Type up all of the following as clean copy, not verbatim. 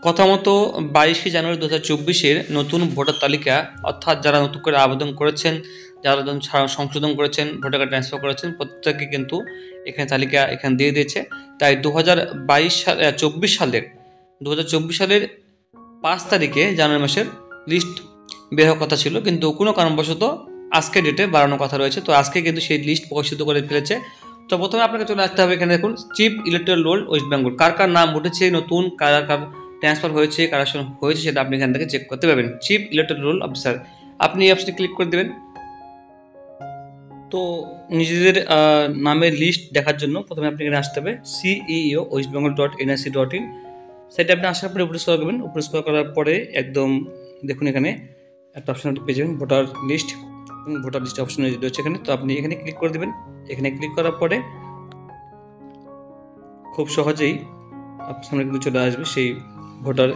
কথা মতো 22শে জানুয়ারি 2024-এর নতুন ভোটার তালিকা, অর্থাৎ যারা নতুন করে আবেদন করেছেন, যারা সংশোধন করেছেন, ভোটার কার্ড ট্রান্সফার করেছেন, প্রত্যেকে কিন্তু এখানে তালিকা এখানে দিয়ে দিয়েছে। তাই 2024 সালের 5 তারিখে জানুয়ারি মাসের লিস্ট বের হওয়ার কথা ছিল, কিন্তু কোনো কারণবশত আজকের ডেটে বাড়ানোর কথা রয়েছে। তো আজকে কিন্তু সেই লিস্ট প্রকাশিত করে ফেলেছে। তো প্রথমে আপনাকে চলে আসতে হবে এখানে, দেখুন chief electoral roll West Bengal, কার কার নাম উঠেছে নতুন, কার কার ট্রান্সফার হয়েছে, কারেকশন হয়েছে, সেটা আপনি এখান থেকে চেক করতে পারবেন। চিফ ইলেকটোরাল রোল অফিসার, আপনি এই অপশনে ক্লিক করে দেবেন। তো নিজেদের নামের লিস্ট দেখার জন্য প্রথমে আপনি এখানে আসতে হবে ceo.westbengal.nic.in, সেটা আপনি আসার পরে উপরে স্ক্রল করবেন। উপরে স্ক্রল করার পরে একদম দেখুন এখানে একটা অপশন আপনি পেয়ে যাবেন, ভোটার লিস্ট অপশন রয়েছে এখানে। তো আপনি এখানে ক্লিক করে দেবেন। এখানে ক্লিক করার পরে খুব সহজেই আপনার সামনে কিন্তু চলে আসবে সেই ভোটার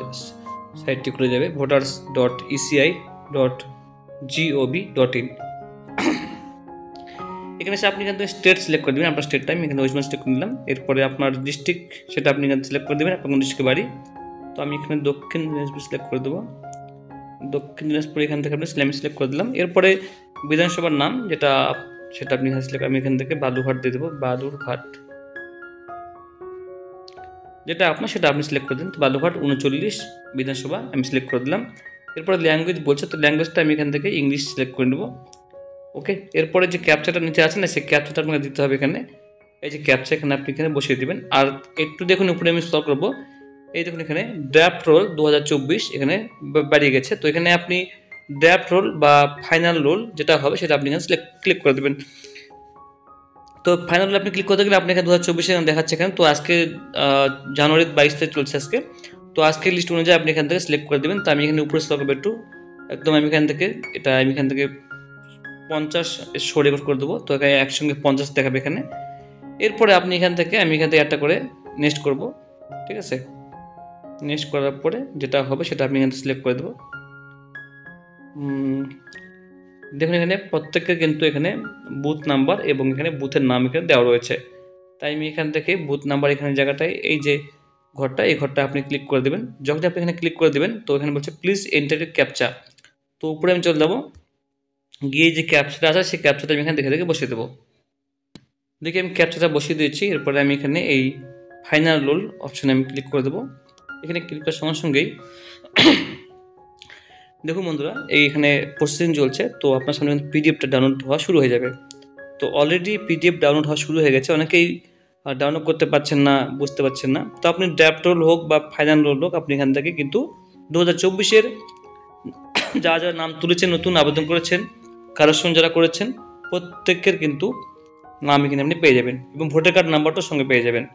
সাইটটি খুলে যাবে, voters.eci.gov.in। এখানে এসে আপনি এখান থেকে স্টেট সিলেক্ট করে দেবেন, আপনার স্টেট টাইম এখানে ওয়েস্ট বেঙ্গল সিলেক্ট করে নিলাম। এরপরে আপনার ডিস্ট্রিক্ট সেটা আপনি এখানে সিলেক্ট করে দেবেন, আপনার কোন ডিস্ট্রিক্টে বাড়ি। তো আমি এখানে দক্ষিণ দিনাজপুর সিলেক্ট করে দেবো। দক্ষিণ দিনাজপুর এখান থেকে আপনি সিলেক্ট করে দিলাম। এরপরে বিধানসভার নাম সেটা আপনি এখানে সিলেক্ট, আমি এখান থেকে বালুরঘাট দিয়ে দেবো, বালুরঘাট যেটা আপনার সেটা আপনি সিলেক্ট করে দিন। তো বালুরঘাট 39 বিধানসভা আমি সিলেক্ট করে দিলাম। এরপরে ল্যাঙ্গুয়েজ বলছে, তো ল্যাঙ্গুয়েজটা আমি এখান থেকে ইংলিশ সিলেক্ট করে নেবো। ওকে, এরপরে যে ক্যাপচাটা নিচে আছে না, সেই ক্যাপচাটা আপনাকে দিতে হবে এখানে। এই যে ক্যাপচা এখানে আপনি এখানে বসিয়ে দেবেন। আর একটু দেখুন উপরে আমি স্ক্রল করবো, এই দেখুন এখানে ড্রাফট রোল 2024 এখানে বাড়িয়ে গেছে। তো এখানে আপনি ড্রাফট রোল বা ফাইনাল রোল যেটা হবে সেটা আপনি এখানে ক্লিক করে দেবেন। তো ফাইনাল রোল আপনি ক্লিক করতে গেলে আপনি এখানে 2024 এখানে দেখাচ্ছে এখানে। তো আজকে জানুয়ারি 22 তারিখ চলছে আজকে। তো আজকের লিস্ট অনুযায়ী আপনি এখান থেকে সিলেক্ট করে দেবেন। তো আমি এখানে উপরে স্ক্রল করবো একটু, একদম আমি এখান থেকে 50 শো রেকর্ড করে দেবো। তো এখানে একসঙ্গে 50 দেখাবে এখানে। এরপরে আমি এখান থেকে একটা করে নেক্সট করব, ঠিক আছে। নেক্সট করার পরে যেটা হবে সেটা আপনি এখানে সিলেক্ট করে দেবো। দেখুন এখানে প্রত্যেকের কিন্তু এখানে বুথ নাম্বার এবং এখানে বুথের নাম এখানে দেওয়া রয়েছে। তাই আমি এখান থেকে বুথ নাম্বার এখানে জায়গাটায় এই যে এই ঘরটা আপনি ক্লিক করে দেবেন। যখন আপনি এখানে ক্লিক করে দেবেন তো এখানে বলছে প্লিজ এন্টার ক্যাপচা। তো উপরে আমি চলে যাবো, গিয়ে যে ক্যাপচাটা আছে সেই ক্যাপচাটা আমি এখানে দেখে বসিয়ে দেবো। দেখি আমি ক্যাপচাটা বসিয়ে দিয়েছি। এরপরে আমি এখানে এই ফাইনাল রোল অপশানে আমি ক্লিক করে দেবো। এখানে ক্লিক করার সঙ্গে সঙ্গেই দেখুন বন্ধুরা এইখানে প্রসেসিং চলছে। তো আপনার সামনে পিডিএফটা ডাউনলোড হওয়া শুরু হয়ে যাবে। তো অলরেডি পিডিএফ ডাউনলোড হওয়া শুরু হয়ে গেছে, অনেকেই ডাউনলোড করতে পারছেন না, বুঝতে পারছেন না। তো আপনি ড্রাফট রোল হোক বা ফাইনাল রোল হোক, আপনি এখান থেকে কিন্তু 2024-এর যারা নাম তুলেছেন, নতুন আবেদন করেছেন, কারেকশন যারা করেছেন, প্রত্যেকের কিন্তু নাম এখানে আপনি পেয়ে যাবেন এবং ভোটার কার্ড নাম্বারটাও সঙ্গে পেয়ে যাবেন।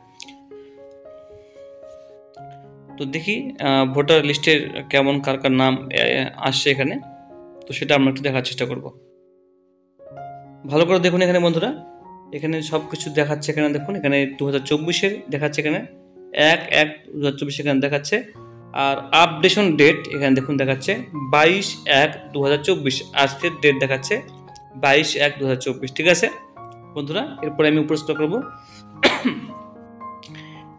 তো দেখি ভোটার লিস্টের কেমন কার কার নাম আসছে এখানে, তো সেটা আমরা একটু দেখার চেষ্টা করব। ভালো করে দেখুন এখানে বন্ধুরা, এখানে সব কিছু দেখাচ্ছে। এখানে দেখুন এখানে 2024-এর দেখাচ্ছে, এখানে 1/1/2024 এখানে দেখাচ্ছে। আর আপডেশন ডেট এখানে দেখুন দেখাচ্ছে 22/1/2024, আজকের ডেট দেখাচ্ছে 22/1/2024, ঠিক আছে বন্ধুরা। এরপরে আমি উপরে স্ক্রল করব,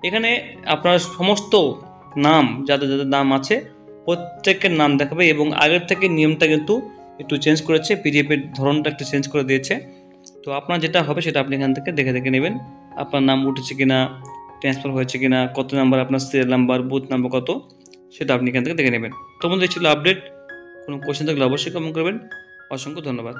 এখানে আপনার সমস্ত নাম যাদের নাম আছে প্রত্যেকের নাম দেখাবে এবং আগের থেকে নিয়মটা কিন্তু একটু চেঞ্জ করেছে, পিডিএফের ধরনটা একটু চেঞ্জ করে দিয়েছে। তো আপনার যেটা হবে সেটা আপনি এখান থেকে দেখে নেবেন, আপনার নাম উঠেছে কিনা, ট্রান্সফার হয়েছে কিনা, কত নাম্বার আপনার সিরিয়াল নাম্বার, বুথ নাম্বার কত, সেটা আপনি এখান থেকে দেখে নেবেন। তো বন্ধু ছিল আপডেট। কোনো কোশ্চেন থাকলে অবশ্যই কমেন্ট করবেন। অসংখ্য ধন্যবাদ।